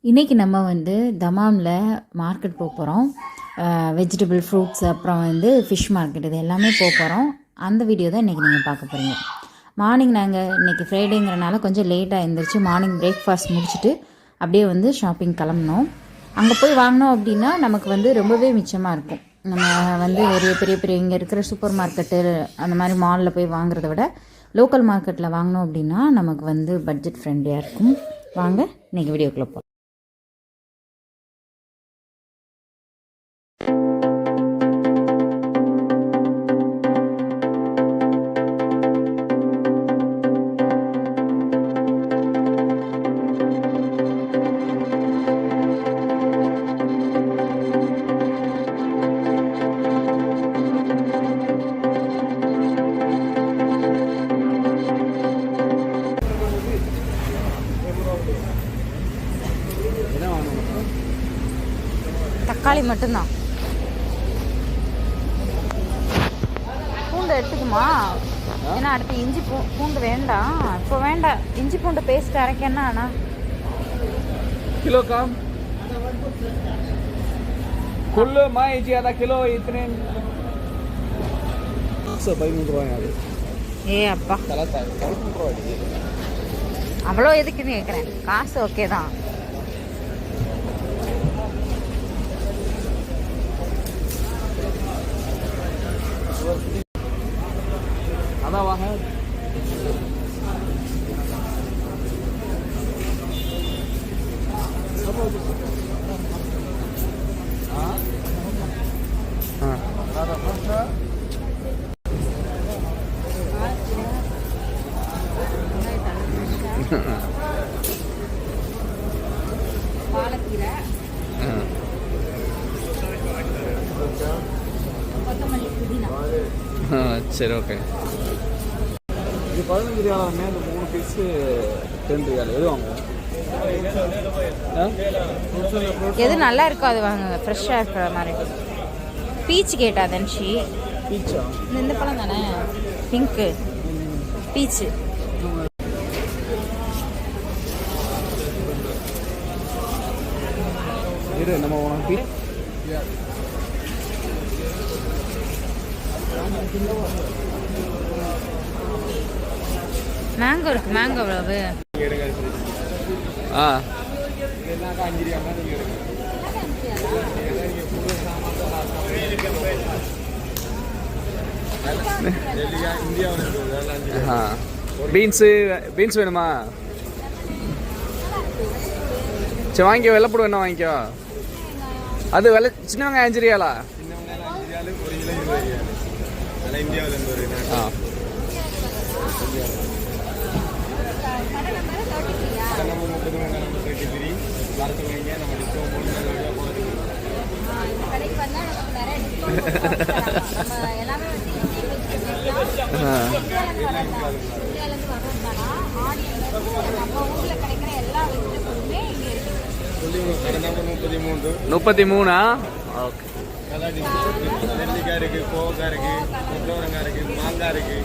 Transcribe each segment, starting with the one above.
இன்றைக்கி நம்ம வந்து தமாமில் மார்க்கெட் போக போகிறோம். வெஜிடபிள், ஃப்ரூட்ஸ், அப்புறம் வந்து ஃபிஷ் மார்க்கெட், இது எல்லாமே போக போகிறோம். அந்த வீடியோ தான் இன்றைக்கி நீங்கள் பார்க்க போகிறீங்க. மார்னிங் நாங்கள் இன்றைக்கி ஃப்ரைடேங்கிறனால கொஞ்சம் லேட்டாக எழுந்திரிச்சு மார்னிங் பிரேக்ஃபாஸ்ட் முடிச்சுட்டு அப்படியே வந்து ஷாப்பிங் கிளம்புனோம். அங்கே போய் வாங்கினோம் அப்படின்னா நமக்கு வந்து ரொம்பவே மிச்சமாக இருக்கும். நம்ம வந்து ஒரு பெரிய பெரிய இங்கே இருக்கிற சூப்பர் மார்க்கெட்டு அந்த மாதிரி மாலில் போய் வாங்குறத விட லோக்கல் மார்க்கெட்டில் வாங்கினோம் அப்படின்னா நமக்கு வந்து பட்ஜெட் ஃப்ரெண்ட்லியாக இருக்கும். வாங்க இன்றைக்கி வீடியோக்குள்ளே போகலாம். தக்காளி மட்டும்தான். பூண்டு எடுத்துக்குமா? ஏன்னா அடுத்து இஞ்சி பூண்டு வேண்டாம், இப்போ வேண்டாம். இஞ்சி பூண்டு பேஸ்ட் அரைக்கன்னா அண்ணா किलो कम कुल्लू माँ जी आधा किलो इतने 13 ரூபாய். ஏ அப்பா, அவ்வளோ எதுக்குன்னு கேட்குறேன். காசு ஓகே தான். அதான் வாங்க. பாலக்கீரை, கொத்தமல்லி, புதினா. சரி, ஓகே. இது 15 ரியால். மேலே 3 பீஸ் 10 ரியால். எது வாங்குவோம்? எது நல்லா இருக்கோ அது வாங்குங்க, ஃப்ரெஷ்ஷாக இருக்கிற மாதிரி. பீச் கேட்டா தன்ஷி. பீச்சா? இந்த பழம் தானே, பிங்க்கு பீச்சு. இரு, நம்ம உனக்கு மேங்கோ இருக்கு. மேங்கோ எவ்வளவு? ஆ, பீன்ஸ் வேணுமா? சரி, வாங்கிக்கோ. வெள்ளைப்பூடு வேணா வாங்கிக்கோ. அது வெள்ளை சின்ன வெங்காயம் 5 ரியாலா? ஆ, முப்பத்தி மூணா? ஓகே. நெல்லிக்காய் இருக்கு, கோவக்காய் இருக்கு, கொத்தவரங்காய் இருக்கு, மாங்காய் இருக்கு,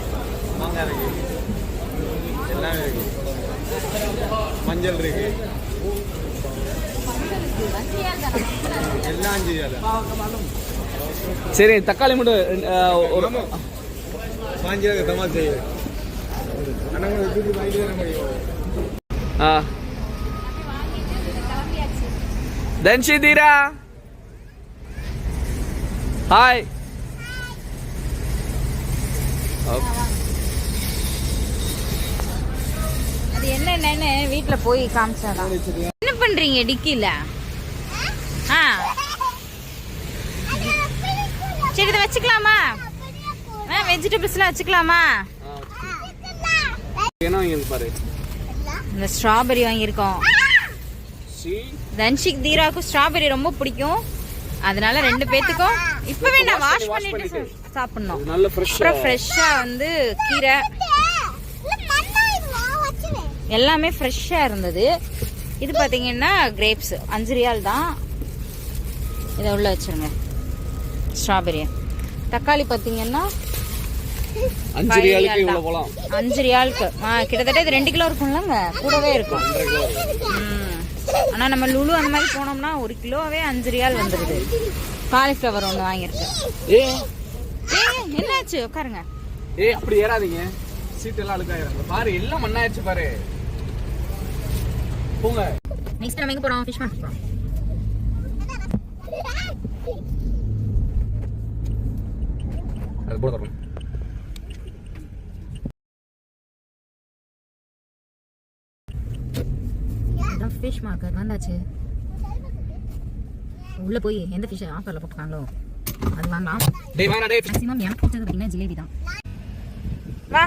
எல்லாம் இருக்கு. மஞ்சள் இருக்கு, எல்லாம் 5 ரியால். சரி, தக்காளி மட்டும் ஒரு 5 ரியால் தமால் செய்ய. தன்ஷி தீரா, ஹாய். அது என்னன்னு வீட்டுல போய் காமிச்சாதான். என்ன பண்றீங்க டிக்கில? சரி, இதை வச்சுக்கலாமா? வெஜிடபிள்ஸ்லாம் வச்சுக்கலாமா? பாரு, இந்த ஸ்ட்ராபெரி வாங்கியிருக்கோம். தன்ஷிக் தீராவுக்கும் ஸ்ட்ராபெரி ரொம்ப பிடிக்கும், அதனால 2 பேத்துக்கும் இப்பவே நான் வாஷ் பண்ணிட்டு சாப்பிடணும். நல்ல ஃப்ரெஷ்ஷா வந்து கீரை எல்லாமே ஃப்ரெஷ்ஷா இருந்தது. இது பாத்தீங்கன்னா கிரேப்ஸ் 5 ரியால் தான். இதை உள்ள வச்சிருங்க. ஸ்ட்ராபெரி. தக்காளி பாத்தீங்கன்னா 5 ரியாலுக்கு இவ்வளவு போலாம். 5 ரியாலுக்கு கிட்டத்தட்ட இது 2 கிலோ இருக்கும்லங்க, கூடவே இருக்கும். ஆனா ஆனால் நம்ம லுலு அந்த மாதிரி போனோம்னா 1 கிலோவே 5 ரியால் வந்துடுது. காலிஃப்ளவர் ஒன்று வாங்கியிருக்கேன். ஏ என்னாச்சு? உட்காருங்க. அப்படி ஏறாதீங்க, சீட் எல்லாம் அழுக்காயிரம் பாரு, எல்லாம் மண்ணாயிருச்சு பாரு. போங்க. நெக்ஸ்ட் நம்ம எங்கே போகிறோம்? ஃபிஷ் மார்க்கெட் போகிறோம். அது போட தரணும். ஃபிஷ் மார்க்கெட் வந்தாச்சு. உள்ள போய் எந்த ஃபிஷ் ஆஃபர்ல போட்டுருக்காங்களோ அது வாங்கலாம். டேய் வாடா டேய். மேக்ஸிமம் எனக்கு பிடிச்சது பார்த்தீங்கன்னா ஜிலேபி தான். வா.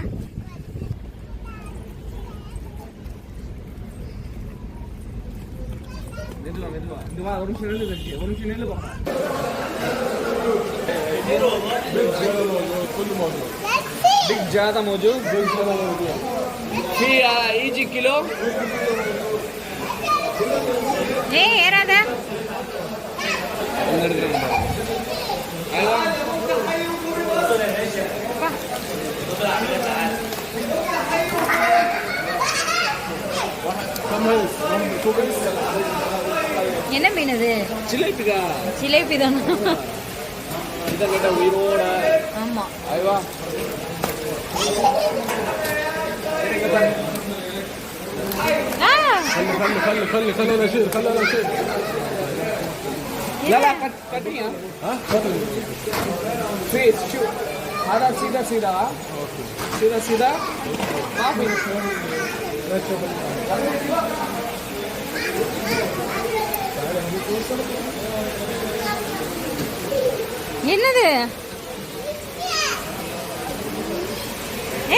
மெதுவா மெதுவா இது வா, ஒரு நிமிஷம் நில்லு பாப்பா. बिग ज्यादा मौजूद ईजी किलो ஏறாத. என்ன மீன் இது? ஜிலேபிடா. ஜிலேபி தானா? இத கேட்ட உயிரோட. ஆமா. ஐவா خلي نشيل لا كتنيا فيس شوف هذا سيدا سيدا ما في என்னது?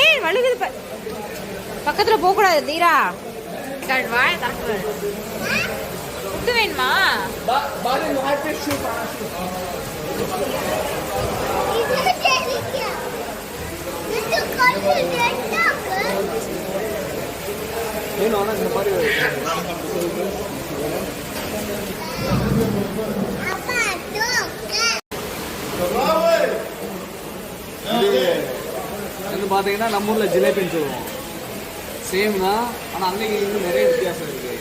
ஏய் வழுகுது. பக்கத்துல போக கூடாது தீரா. வாய தரக்குற. குத்து வேணுமா? بعدين نحط شوف هنا انا இந்த மாதிரி இது பாத்தீங்கன்னா நம்ம ஊர்ல ஜிலேபின்னு சொல்லுவோம். சேம் தான், ஆனா அன்னைக்கு இன்னும் நிறைய வித்தியாசம் இருக்கு.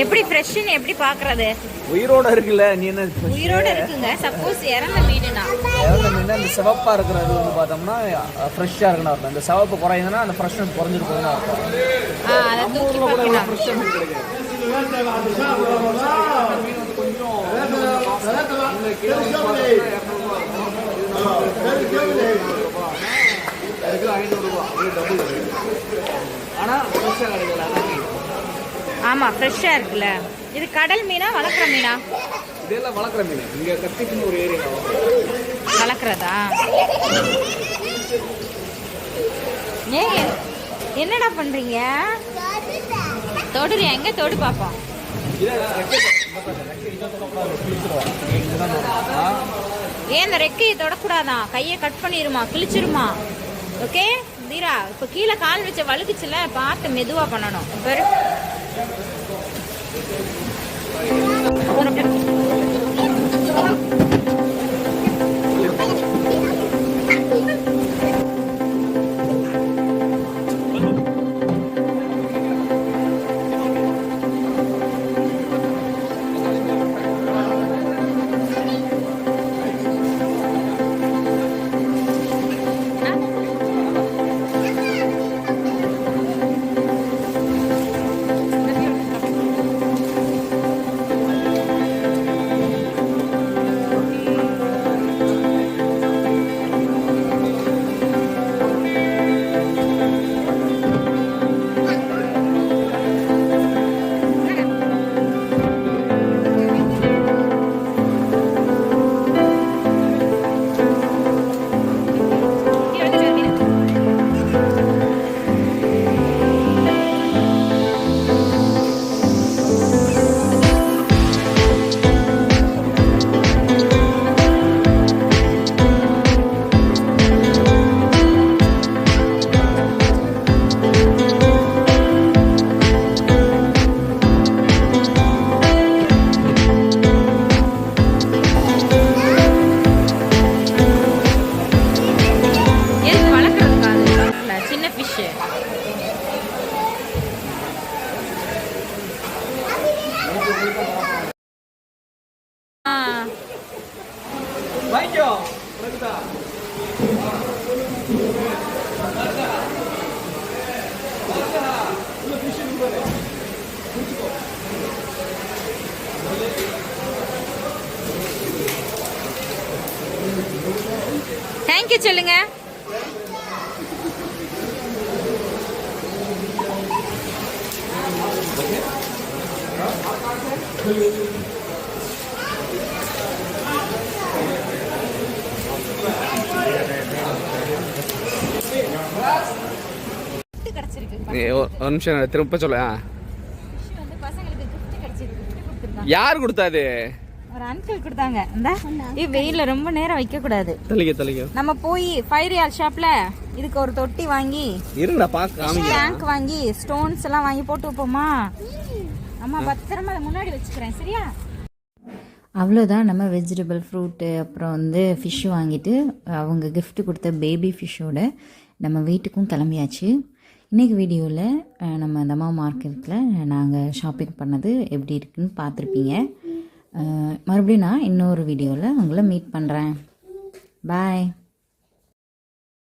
எப்படி ஃப்ரெஷ்னு எப்படி பாக்குறது? உயிரோட இருக்குல்ல, நீ என்ன உயிரோட இருக்குங்க. சப்போஸ் இறந்த மீனுனா அந்த சிவப்பா இருக்கிறது வந்து பார்த்தோம்னா ஃப்ரெஷ்ஷா இருக்குன்னு அர்த்தம். அந்த சிவப்பு குறையுதுன்னா அந்த ஃப்ரெஷ்னஸ் குறைஞ்சிருக்குதுன்னு அர்த்தம். அதை தூக்கி பார்க்கலாம். ஃப்ரெஷ்ஷாக மீன் கிடைக்கும். கொஞ்சம் கிலோ 500 ரூபா டபுள் இருக்கு. ஆனால் ஃப்ரெஷ்ஷாக கிடைக்கல. ஆமா ஃப்ரெஷ்ஷா இருக்குல்ல. இது கடல் மீனா வளர்க்குற மீனா? இதெல்லாம் வளர்க்குற மீன். இங்க கத்திக்குன்னு ஒரு ஏரியா வளர்க்குறதா? ஏய் என்னடா பண்றீங்க? தொடுறியா? எங்க தொடு பாப்போம். ஏன் இந்த ரெக்கையை தொடக்கூடாதான்? கையை கட் பண்ணிருமா, கிழிச்சிருமா? ஓகே தீரா, இப்ப கீழே கால் வச்ச வழுக்குச்சுல, பார்த்து மெதுவா பண்ணணும். பெரு தேங்க்யூ சொல்லுங்க. ஒரு நிமிஷம் திரும்ப சொல்ல. யார் கொடுத்தாது? ஒரு அங்கிள் கொடுத்தாங்க. இந்த வெயில ரொம்ப நேரம் வைக்க கூடாது. தெளிக்க நம்ம போய் 5 ரியால் ஷாப்ல இதுக்கு ஒரு தொட்டி வாங்கி இருங்க பாக்க டேங்க் வாங்கி ஸ்டோன்ஸ் எல்லாம் வாங்கி போட்டு வைப்போமா? அம்மா பத்திரமா அதை முன்னாடி வச்சுக்கிறேன், சரியா? அவ்வளோதான். நம்ம வெஜிடபிள் ஃப்ரூட்டு அப்புறம் வந்து ஃபிஷ்ஷு வாங்கிட்டு அவங்க gift கொடுத்த பேபி ஃபிஷ்ஷோட நம்ம வீட்டுக்கும் கிளம்பியாச்சு. இன்றைக்கி வீடியோவில் நம்ம தமா மார்க்கெட்டில் நாங்கள் ஷாப்பிங் பண்ணது எப்படி இருக்குன்னு பார்த்துருப்பீங்க. மறுபடியும் நான் இன்னொரு வீடியோவில் உங்களை மீட் பண்ணுறேன். பாய்.